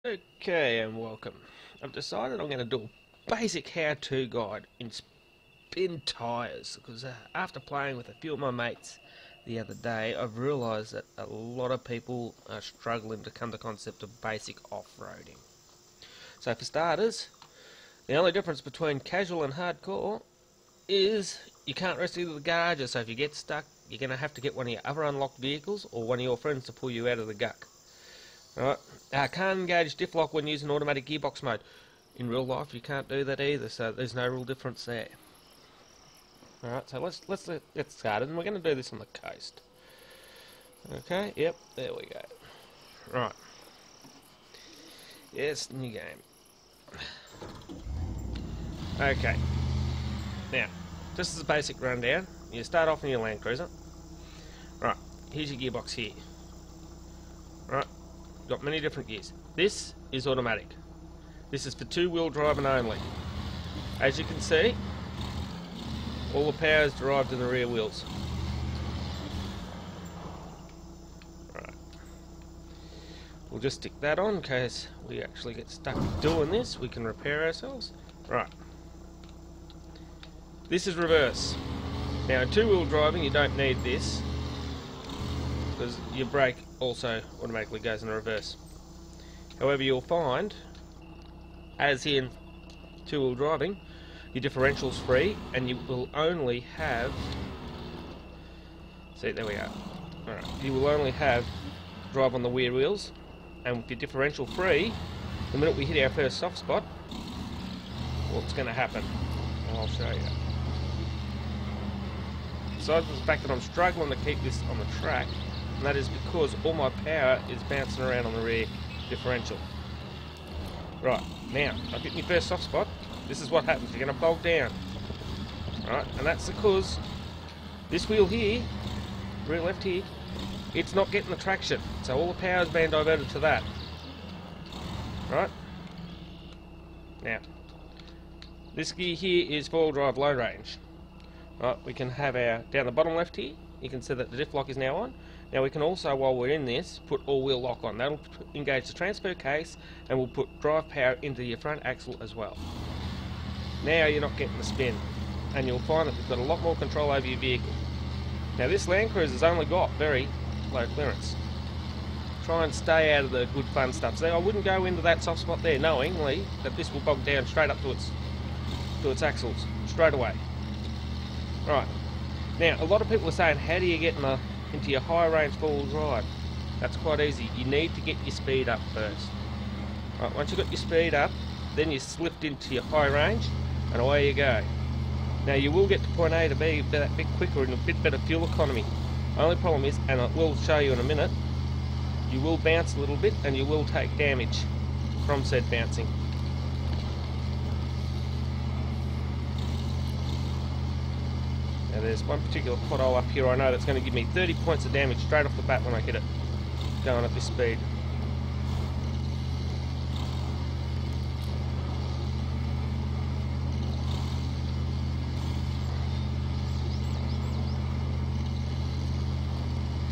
Okay, and welcome. I've decided I'm going to do a basic how-to guide in spin tyres because after playing with a few of my mates the other day, I've realised that a lot of people are struggling to come to the concept of basic off-roading. So for starters, the only difference between casual and hardcore is you can't rest either the garages, so if you get stuck, you're going to have to get one of your other unlocked vehicles or one of your friends to pull you out of the guck. Right, can't engage diff lock when using automatic gearbox mode. In real life, you can't do that either, so there's no real difference there. Alright, so let's get started, and we're going to do this on the coast. Okay, yep, there we go. Right. Yes, new game. Okay. Now, just as a basic rundown, you start off in your Land Cruiser. Right, here's your gearbox here. Right. Got many different gears. This is automatic. This is for two-wheel driving only. As you can see, all the power is derived in the rear wheels. Right. We'll just stick that on in case we actually get stuck doing this. We can repair ourselves. Right. This is reverse. Now in two-wheel driving you don't need this because your brake also automatically goes in reverse. However, you'll find, as in two-wheel driving, your differential's free and you will only have, see, there we go. Alright, you will only have drive on the rear wheels, and with your differential free, the minute we hit our first soft spot, what's going to happen? I'll show you. Besides the fact that I'm struggling to keep this on the track, and that is because all my power is bouncing around on the rear differential. Right, now, I've hit my first soft spot. This is what happens, you're going to bog down. Right, and that's because this wheel here, rear left here, it's not getting the traction. So all the power is being diverted to that. Right? Now, this gear here is four-wheel drive low range. Right, we can have our, down the bottom left here, you can see that the diff lock is now on. Now we can also, while we're in this, put all-wheel lock on. That'll engage the transfer case and we'll put drive power into your front axle as well. Now you're not getting the spin and you'll find that you've got a lot more control over your vehicle. Now this Land Cruiser's only got very low clearance. Try and stay out of the good fun stuff. So I wouldn't go into that soft spot there knowingly that this will bog down straight up to its axles, straight away. Right. Now a lot of people are saying, how do you get into your high range four-wheel drive? That's quite easy. You need to get your speed up first. Right, once you've got your speed up, then you slipped into your high range and away you go. Now you will get to point A to B a bit quicker and a bit better fuel economy. Only problem is, and I will show you in a minute, you will bounce a little bit and you will take damage from said bouncing. Now there's one particular pothole up here I know that's going to give me 30 points of damage straight off the bat when I hit it, going at this speed.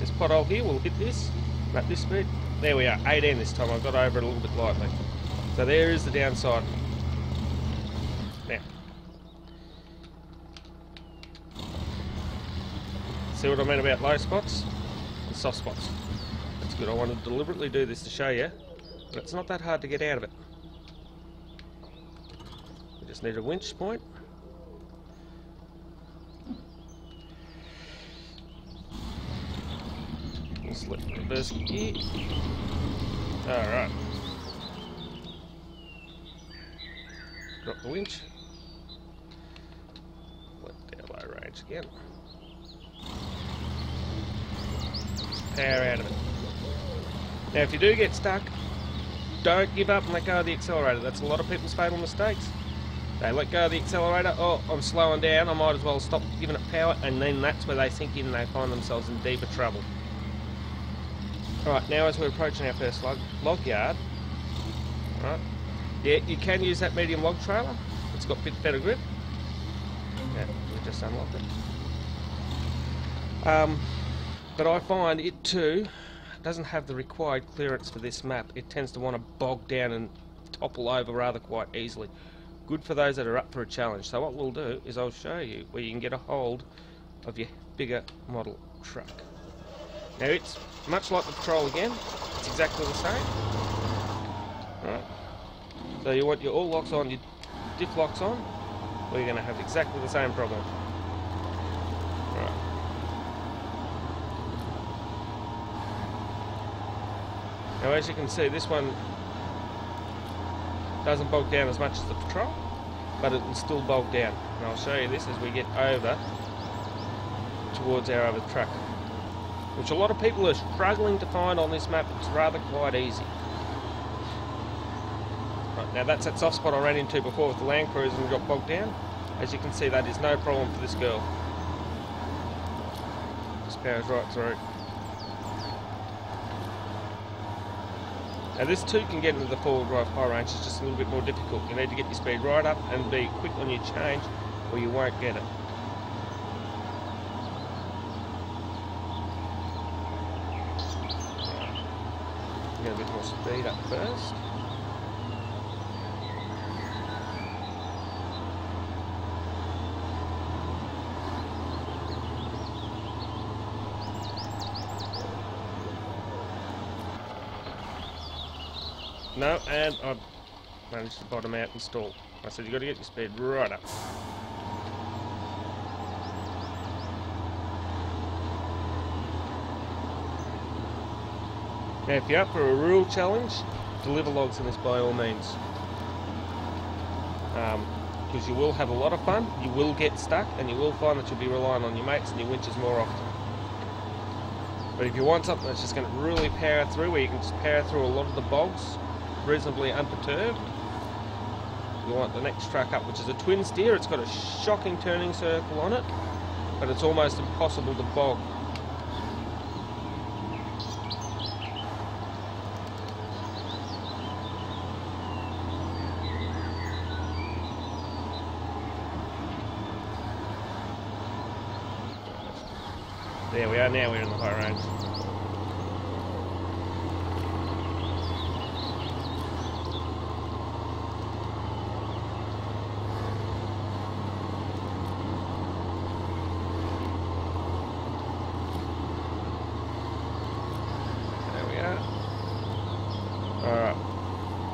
This pothole here will hit this at this speed. There we are, 18 this time. I got over it a little bit lightly. So there is the downside. Now, see what I mean about low spots and soft spots? That's good. I want to deliberately do this to show you, but it's not that hard to get out of it. We just need a winch point. We'll slip reverse gear. Alright. Drop the winch. Let down low range again. Power out of it. Now if you do get stuck, don't give up and let go of the accelerator. That's a lot of people's fatal mistakes. They let go of the accelerator, oh, I'm slowing down, I might as well stop giving it power, and then that's where they sink in and they find themselves in deeper trouble. Alright, now as we're approaching our first log yard, right, yeah, you can use that medium log trailer. It's got a bit better grip. Yeah, we just unlocked it. But I find it too doesn't have the required clearance for this map. It tends to want to bog down and topple over rather quite easily. Good for those that are up for a challenge. So what we'll do is I'll show you where you can get a hold of your bigger model truck. Now it's much like the Patrol again. It's exactly the same. Right. So you want your all locks on, your diff locks on, or you're going to have exactly the same problem. Right. Now as you can see, this one doesn't bog down as much as the Patrol, but it will still bog down. And I'll show you this as we get over towards our other truck, which a lot of people are struggling to find on this map. It's rather quite easy. Right, now that's that soft spot I ran into before with the Land Cruiser and got bogged down. As you can see, that is no problem for this girl. Just powers right through. Now this too can get into the forward drive high range. It's just a little bit more difficult. You need to get your speed right up and be quick on your change, or you won't get it. Get a bit more speed up first. No, and I've managed to bottom out and stall. I said you've got to get your speed right up. Now if you're up for a real challenge, deliver logs in this by all means. Because you will have a lot of fun, you will get stuck, and you will find that you'll be relying on your mates and your winches more often. But if you want something that's just going to really power through, where you can just power through a lot of the bogs reasonably unperturbed, you want the next truck up, which is a twin steer. It's got a shocking turning circle on it, but it's almost impossible to bog. There we are, now we're in the high range. Alright,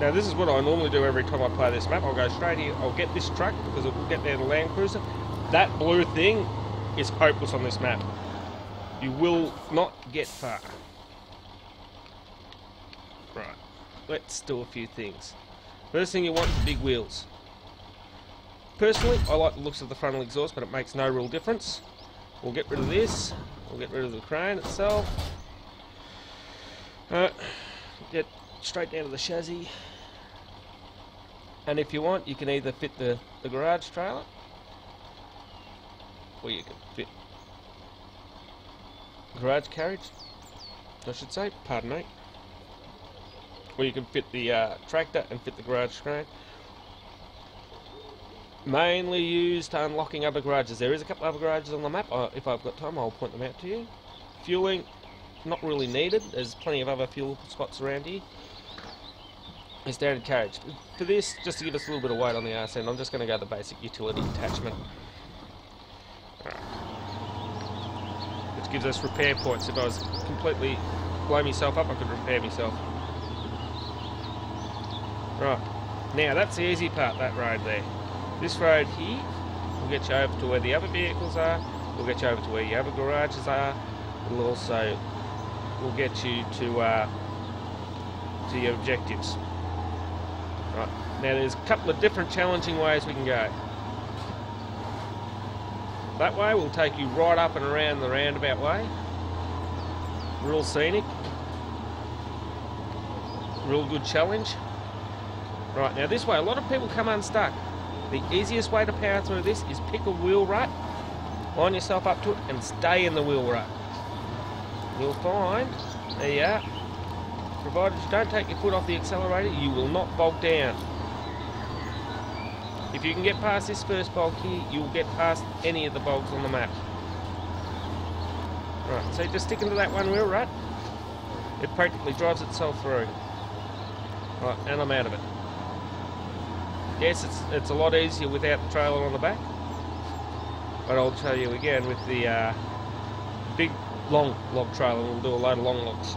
now this is what I normally do every time I play this map. I'll go straight here, I'll get this truck because it will get there to Land Cruiser. That blue thing is hopeless on this map. You will not get far. Right, let's do a few things. First thing you want is big wheels. Personally, I like the looks of the frontal exhaust, but it makes no real difference. We'll get rid of this, we'll get rid of the crane itself. Get straight down to the chassis, and if you want you can either fit the garage trailer, or you can fit garage carriage, I should say, pardon me, or you can fit the tractor and fit the garage crane. Mainly used to unlocking other garages. There is a couple other garages on the map. If I've got time I'll point them out to you. Fueling, not really needed, there's plenty of other fuel spots around here. A standard carriage. For this, just to give us a little bit of weight on the arse end, I'm just going to go the basic utility attachment. Which gives us repair points. If I was completely blow myself up, I could repair myself. Right, now that's the easy part, that road there. This road here will get you over to where the other vehicles are, will get you over to where your other garages are, it'll also will get you to your objectives. Right, now there's a couple of different challenging ways we can go. That way will take you right up and around the roundabout way. Real scenic. Real good challenge. Right, now this way, a lot of people come unstuck. The easiest way to power through this is pick a wheel rut, line yourself up to it and stay in the wheel rut. You'll find, there you are, provided you don't take your foot off the accelerator, you will not bog down. If you can get past this first bog here, you'll get past any of the bogs on the map. Right, so just stick into that one wheel rut. It practically drives itself through. Right, and I'm out of it. Yes, it's a lot easier without the trailer on the back. But I'll show you again with the big long log trailer. We'll do a load of long logs.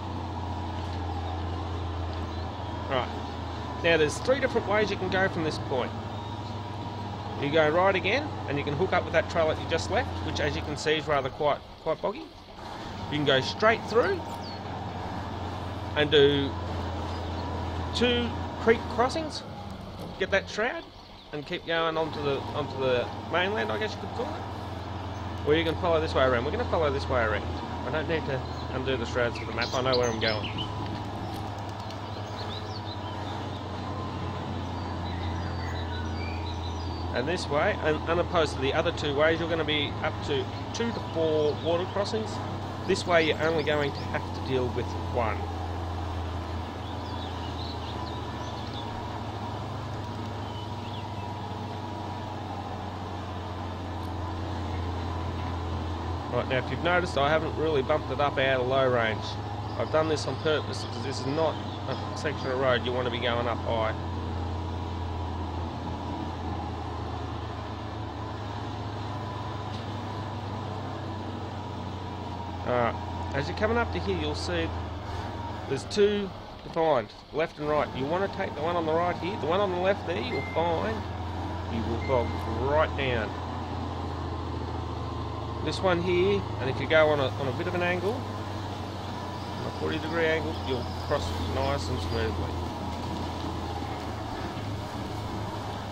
Right. Now there's 3 different ways you can go from this point. You go right again, and you can hook up with that trailer that you just left, which as you can see is rather quite boggy. You can go straight through and do 2 creek crossings, get that shroud, and keep going onto the mainland, I guess you could call it. Or you can follow this way around. We're going to follow this way around. I don't need to undo the shrouds for the map. I know where I'm going. And this way, and opposed to the other 2 ways, you're going to be up to 2 to 4 water crossings. This way you're only going to have to deal with 1. Right, now if you've noticed, I haven't really bumped it up out of low range. I've done this on purpose because this is not a section of road you want to be going up high. Alright, as you're coming up to here, you'll see there's 2 defined, left and right. You want to take the one on the right here, the one on the left there, you'll find you will bog right down. This one here, and if you go on a bit of an angle, on a 40-degree angle, you'll cross nice and smoothly.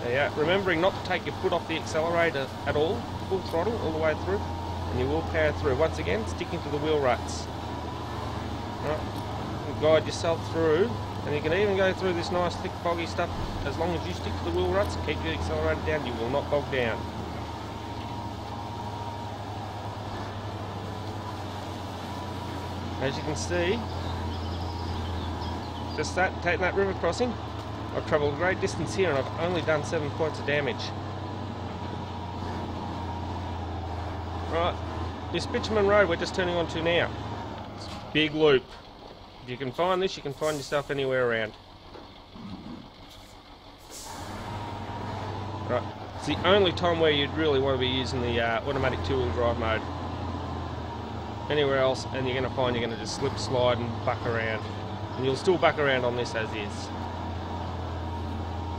There you go. Remembering not to take your foot off the accelerator at all, full throttle all the way through. And you will power through. Once again, sticking to the wheel ruts. Right. You guide yourself through, and you can even go through this nice thick boggy stuff as long as you stick to the wheel ruts, keep your accelerator down, you will not bog down. As you can see, just taking that river crossing, I've travelled a great distance here and I've only done 7 points of damage. Right, this bitumen road we're just turning onto now. It's a big loop. If you can find this, you can find yourself anywhere around. Right, it's the only time where you'd really want to be using the automatic 2-wheel drive mode. Anywhere else, and you're going to find you're going to just slip, slide, and buck around. And you'll still buck around on this as is.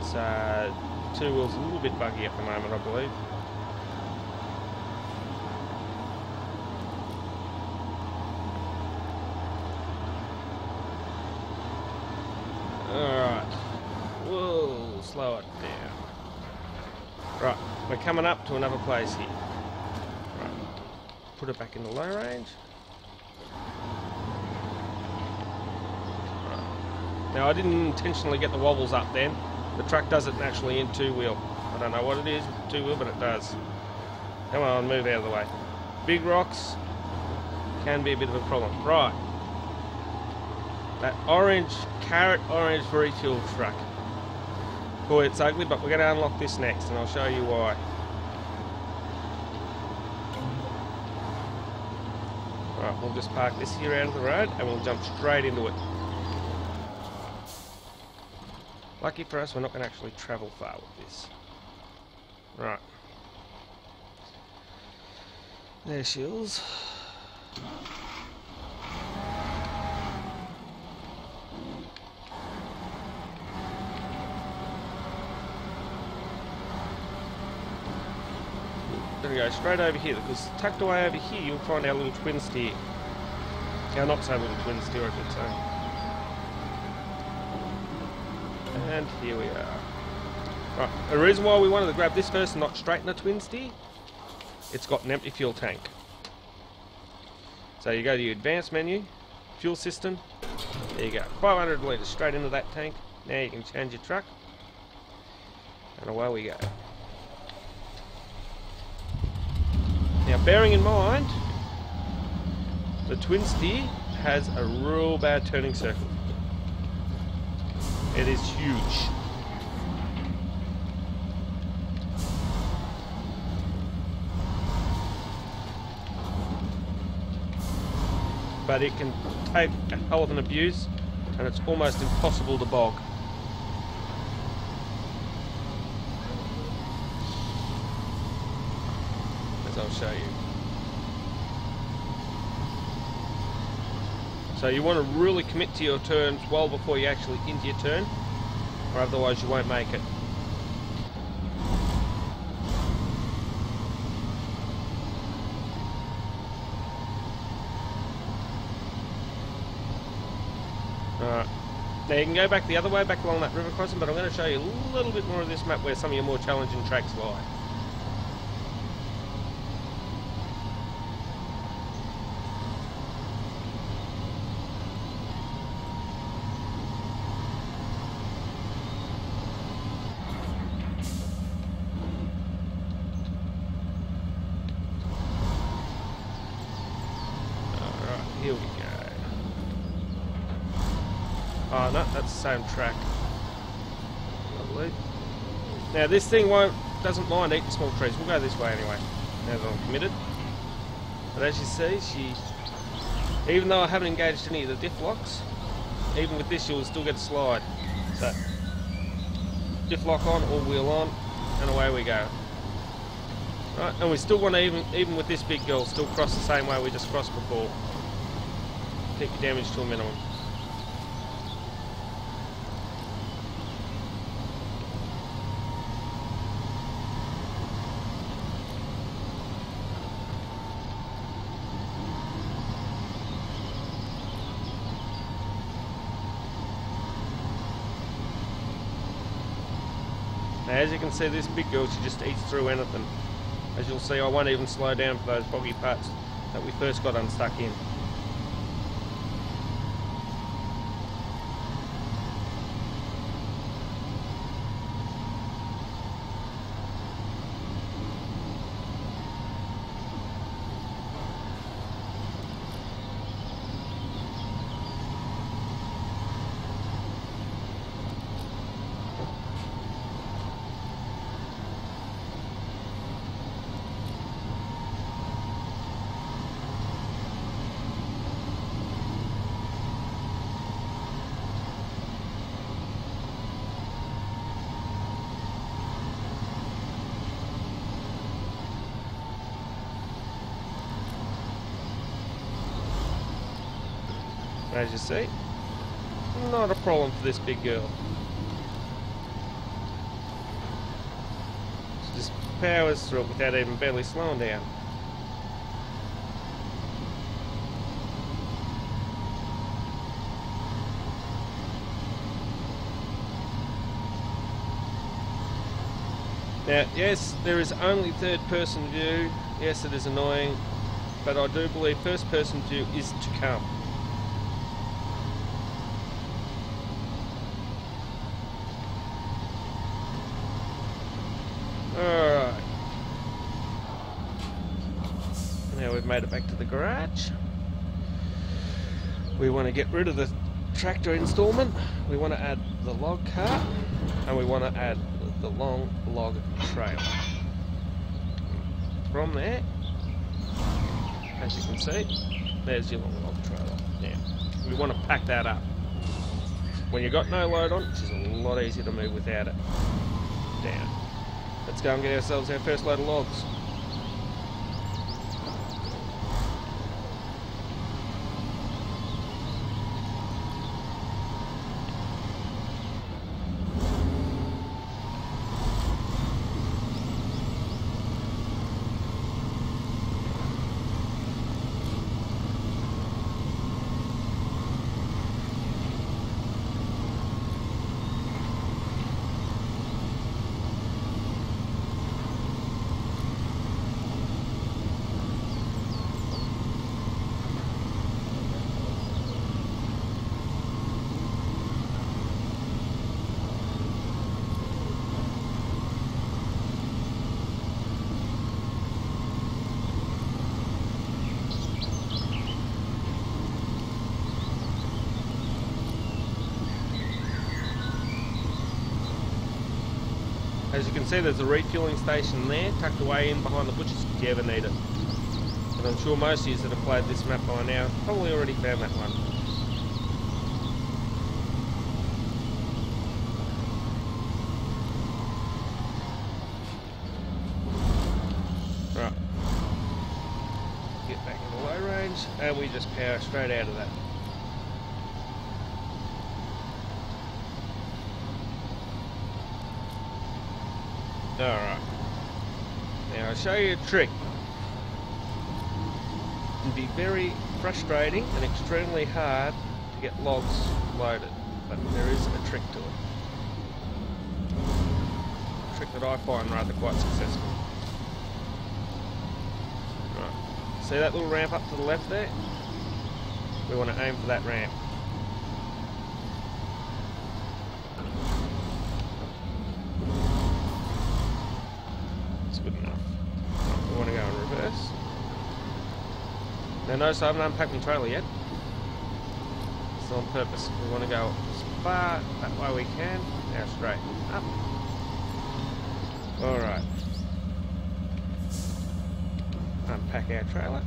So, 2 wheels a little bit buggy at the moment, I believe. Alright, whoa, slow it down. Right, we're coming up to another place here. Right, put it back in the low range. Right. Now I didn't intentionally get the wobbles up then. The truck does it naturally in 2-wheel. I don't know what it is with 2-wheel, but it does. Come on, move out of the way. Big rocks can be a bit of a problem. Right. That orange, carrot orange refuel truck. Boy, it's ugly, but we're going to unlock this next, and I'll show you why. Right, we'll just park this here out of the road, and we'll jump straight into it. Lucky for us, we're not going to actually travel far with this. Right. There she is. Gonna go straight over here, because tucked away over here you'll find our little twin steer. Now, not so little twin steer, I should say. And here we are. Right, the reason why we wanted to grab this first and not straighten the twin steer, it's got an empty fuel tank. So you go to your advanced menu, fuel system, there you go, 500 litres straight into that tank. Now you can change your truck, and away we go. Now, bearing in mind, the twin steer has a real bad turning circle. It is huge. but it can take a hell of an abuse, and it's almost impossible to bog. As I'll show you. So you want to really commit to your turns well before you actually into your turn, or otherwise you won't make it. Alright, now you can go back the other way, back along that river crossing, but I'm going to show you a little bit more of this map where some of your more challenging tracks lie. Here we go. Oh no, that's the same track. Lovely. Now this thing doesn't mind eating small trees. We'll go this way anyway, now that I'm committed. But as you see, even though I haven't engaged any of the diff locks, even with this you'll still get a slide. So, diff lock on, all wheel on, and away we go. Right, and we still want to, even with this big girl, still cross the same way we just crossed before. Keep your damage to a minimum. Now as you can see, this big girl, she just eats through anything. As you'll see, I won't even slow down for those boggy parts that we first got unstuck in. As you see, not a problem for this big girl. She just powers through it without even barely slowing down. Now, yes, there is only third-person view. Yes, it is annoying, but I do believe first-person view is to come. Alright. Now we've made it back to the garage. We want to get rid of the tractor installment. We want to add the log cart. And we want to add the long log trailer. From there, as you can see, there's your long log trailer. Now, we want to pack that up. When you've got no load on, it's just a lot easier to move without it. Down. Let's go and get ourselves our first load of logs. As you can see, there's a refueling station there, tucked away in behind the bushes if you ever need it. And But I'm sure most of you that have played this map by now probably already found that one. Right. Get back into low range, and we just power straight out of that. Alright. Now I'll show you a trick. It can be very frustrating and extremely hard to get logs loaded, but there is a trick to it. A trick that I find rather quite successful. Right. See that little ramp up to the left there? We want to aim for that ramp. Good enough. We want to go in reverse. Now notice I haven't unpacked my trailer yet. It's on purpose. We want to go as far that way we can. Now straight up. Alright. Unpack our trailer.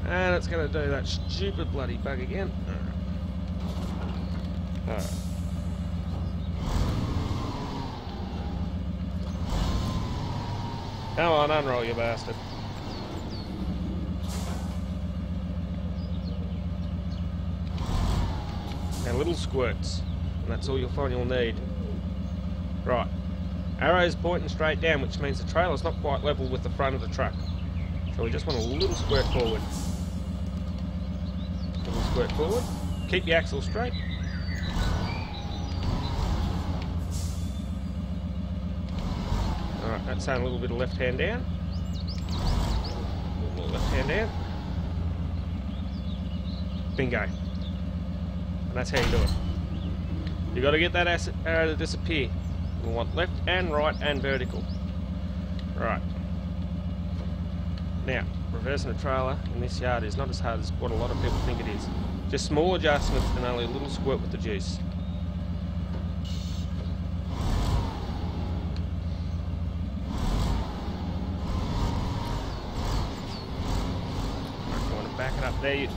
And it's going to do that stupid bloody bug again. Alright. Come on, unroll, you bastard. And little squirts. And that's all you'll find you'll need. Right. Arrow's pointing straight down, which means the trailer's not quite level with the front of the truck. So we just want a little squirt forward. Little squirt forward. Keep the axle straight. Alright, that's saying a little bit of left hand down. A little more left hand down. Bingo. And that's how you do it. You've got to get that arrow to disappear. We want left and right and vertical. Right. Now, reversing a trailer in this yard is not as hard as what a lot of people think it is. Just small adjustments and only a little squirt with the juice. Back it up there.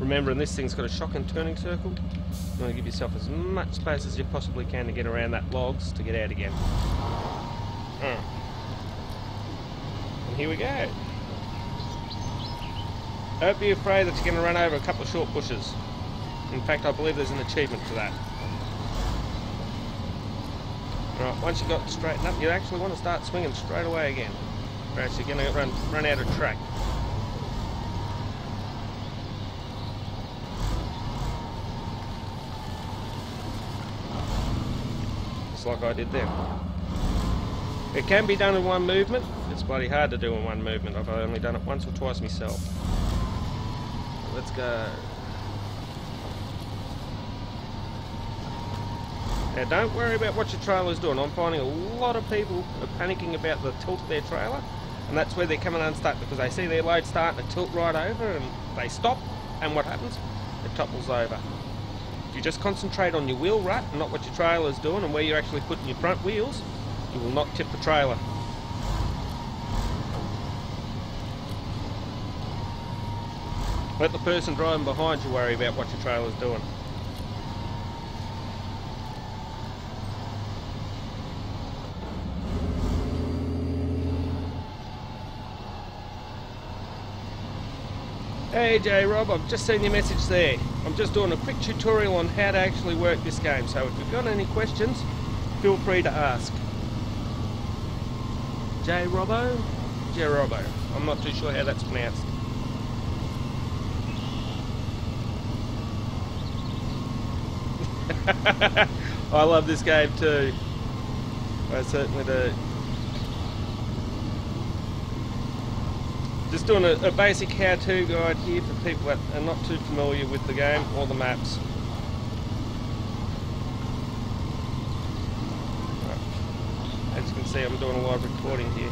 Remembering this thing's got a shocking turning circle. You want to give yourself as much space as you possibly can to get around that logs to get out again. And here we go. Don't be afraid that you're going to run over a couple of short bushes. In fact, I believe there's an achievement for that. Right, once you've got straightened up, you actually want to start swinging straight away again. Or else you're going to run out of track. Like I did then. It can be done in one movement. It's bloody hard to do in one movement. I've only done it once or twice myself. Let's go. Now don't worry about what your trailer's doing. I'm finding a lot of people are panicking about the tilt of their trailer, and that's where they're coming unstuck because they see their load starting to tilt right over and they stop, and what happens? It topples over. If you just concentrate on your wheel rut and not what your trailer's doing and where you're actually putting your front wheels, you will not tip the trailer. Let the person driving behind you worry about what your trailer's doing. Hey J-Rob, I've just seen your message there. I'm just doing a quick tutorial on how to actually work this game, so if you've got any questions, feel free to ask. J-Robbo? J-Robbo. I'm not too sure how that's pronounced. I love this game too. I certainly do. Just doing a basic how-to guide here for people that are not too familiar with the game or the maps. Right. As you can see, I'm doing a live recording here.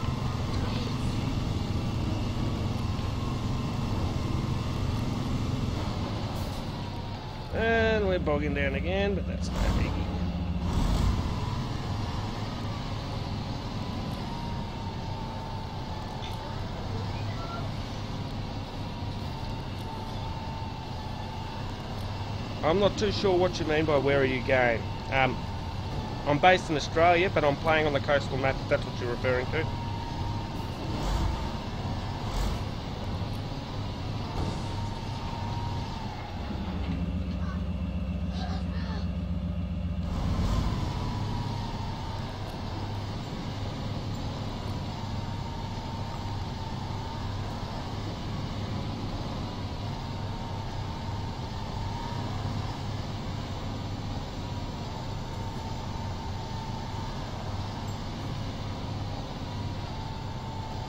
And we're bogging down again, but that's no biggie. I'm not too sure what you mean by where are you going. I'm based in Australia, but I'm playing on the coastal map, if that's what you're referring to.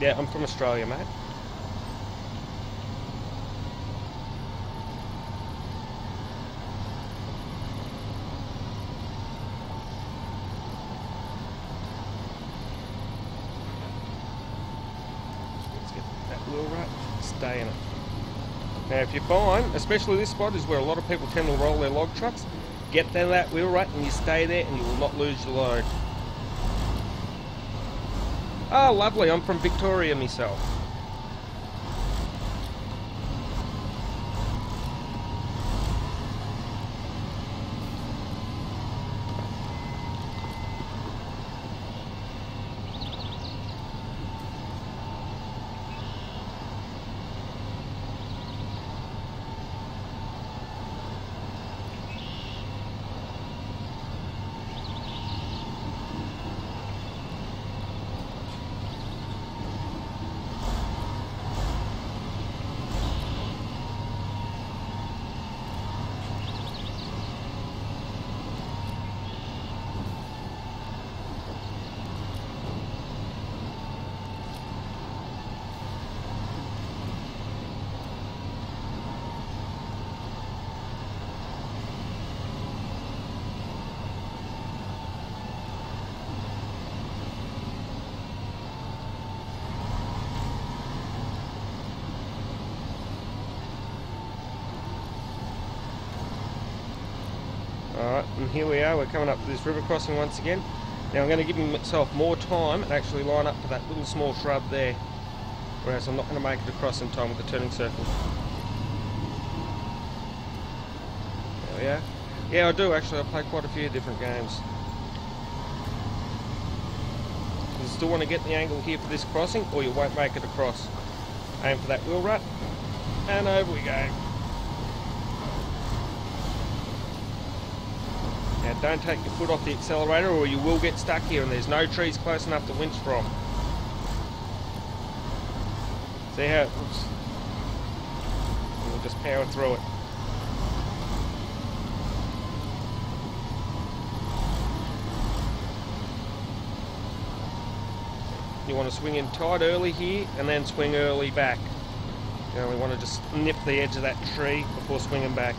Yeah, I'm from Australia, mate. Let's get that wheel right. Stay in it. Now, if you find, especially this spot is where a lot of people tend to roll their log trucks, get down that wheel right and you stay there and you will not lose your load. Oh, lovely. I'm from Victoria myself. Alright, and here we are, we're coming up to this river crossing once again. Now I'm going to give myself more time and actually line up to that little small shrub there, whereas I'm not going to make it across in time with the turning circle. There we are. Yeah, I do actually, I play quite a few different games. You still want to get the angle here for this crossing, or you won't make it across. Aim for that wheel rut, and over we go. Now don't take your foot off the accelerator or you will get stuck here, and there's no trees close enough to winch from. See how it looks? And we'll just power through it. You want to swing in tight early here and then swing early back. You know, we want to just nip the edge of that tree before swinging back.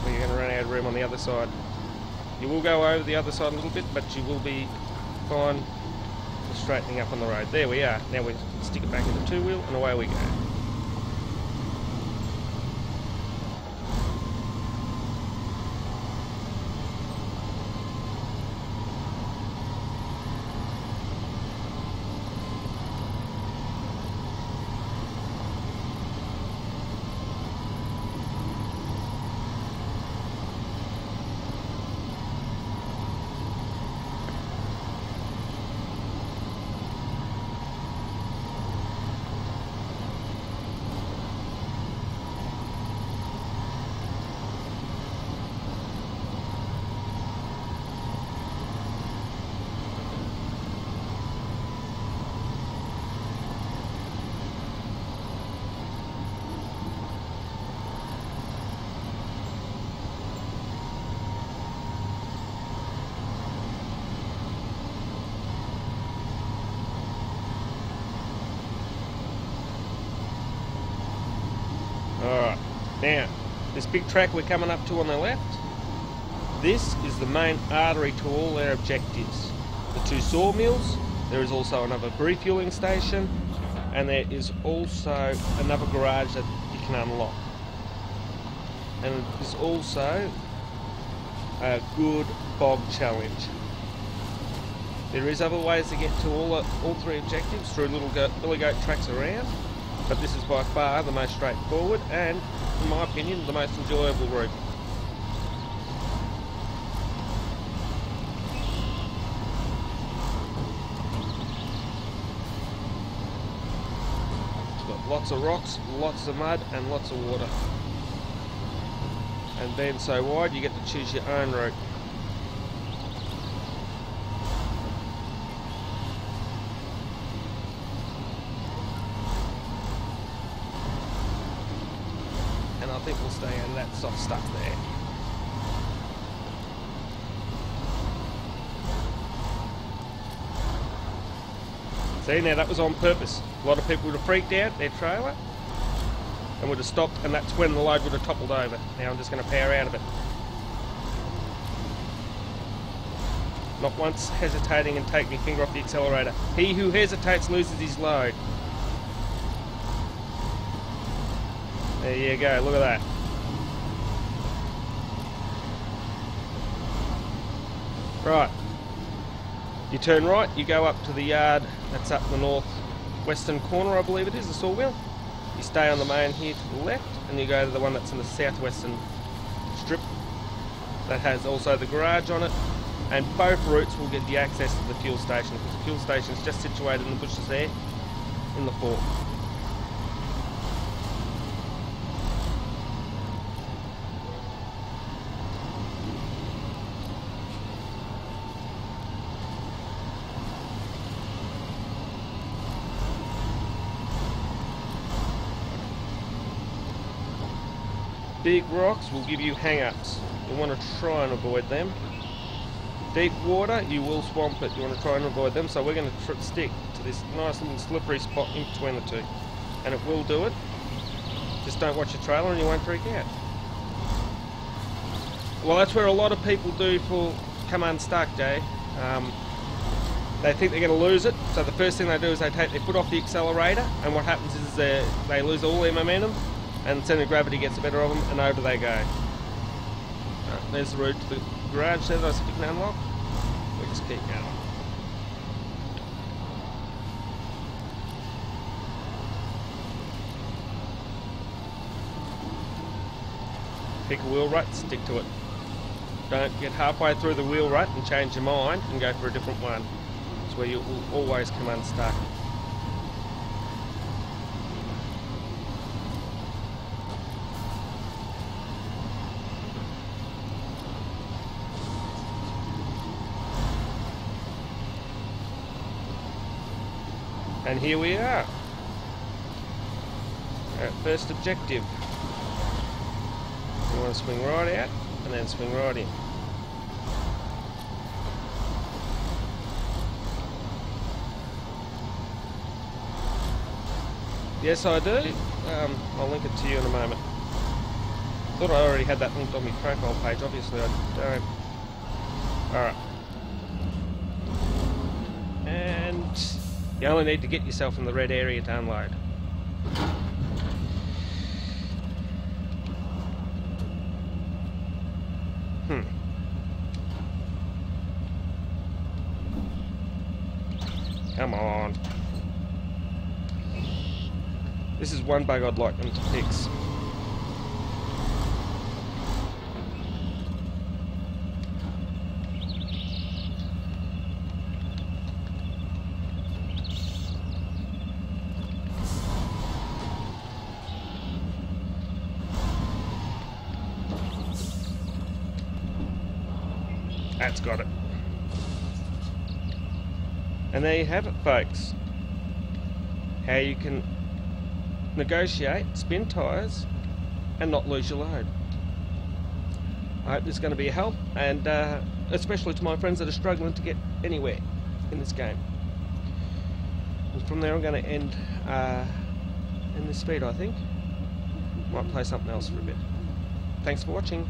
You're going to run out of room on the other side. You will go over the other side a little bit, but you will be fine for straightening up on the road. There we are. Now we stick it back in the two-wheel and away we go. Alright, now, this big track we're coming up to on the left, this is the main artery to all our objectives. The two sawmills, there is also another refueling station, and there is also another garage that you can unlock. And there's also a good bog challenge. There is other ways to get to all three objectives through little billy goat tracks around. but this is by far the most straightforward and, in my opinion, the most enjoyable route. It's got lots of rocks, lots of mud and lots of water. And being so wide, you get to choose your own route. And I think we'll stay out of that soft stuff there. See, now that was on purpose. A lot of people would have freaked out, their trailer, and would have stopped, and that's when the load would have toppled over. Now I'm just going to power out of it. Not once hesitating and take my finger off the accelerator. He who hesitates loses his load. There you go, look at that. Right. You turn right, you go up to the yard that's up the north-western corner, I believe it is, the sawmill. You stay on the main here to the left, and you go to the one that's in the southwestern strip that has also the garage on it, and both routes will give you access to the fuel station, because the fuel station is just situated in the bushes there in the fork. Big rocks will give you hang-ups. You want to try and avoid them. Deep water, you will swamp it. You want to try and avoid them. So we're going to stick to this nice little slippery spot in between the two. And it will do it. Just don't watch your trailer and you won't freak out. Well, that's where a lot of people do come unstuck, Jay. They think they're going to lose it. So the first thing they do is they take their foot off the accelerator. And what happens is they lose all their momentum. And the centre of gravity gets the better of them, and over they go. Right, there's the route to the garage there that I said you can unlock. We just keep going. Pick a wheel rut, stick to it. Don't get halfway through the wheel rut and change your mind and go for a different one. It's where you will always come unstuck. And here we are. Our first objective. You want to swing right out and then swing right in. Yes, I do. I'll link it to you in a moment. Thought I already had that linked on my profile page. Obviously I don't. Alright. And you only need to get yourself in the red area to unload. Come on. This is one bug I'd like them to fix. That's got it. And there you have it, folks. How you can negotiate spin tyres and not lose your load. I hope this is going to be a help, and especially to my friends that are struggling to get anywhere in this game. And from there I'm going to end in this speed, I think. Might play something else for a bit. Thanks for watching.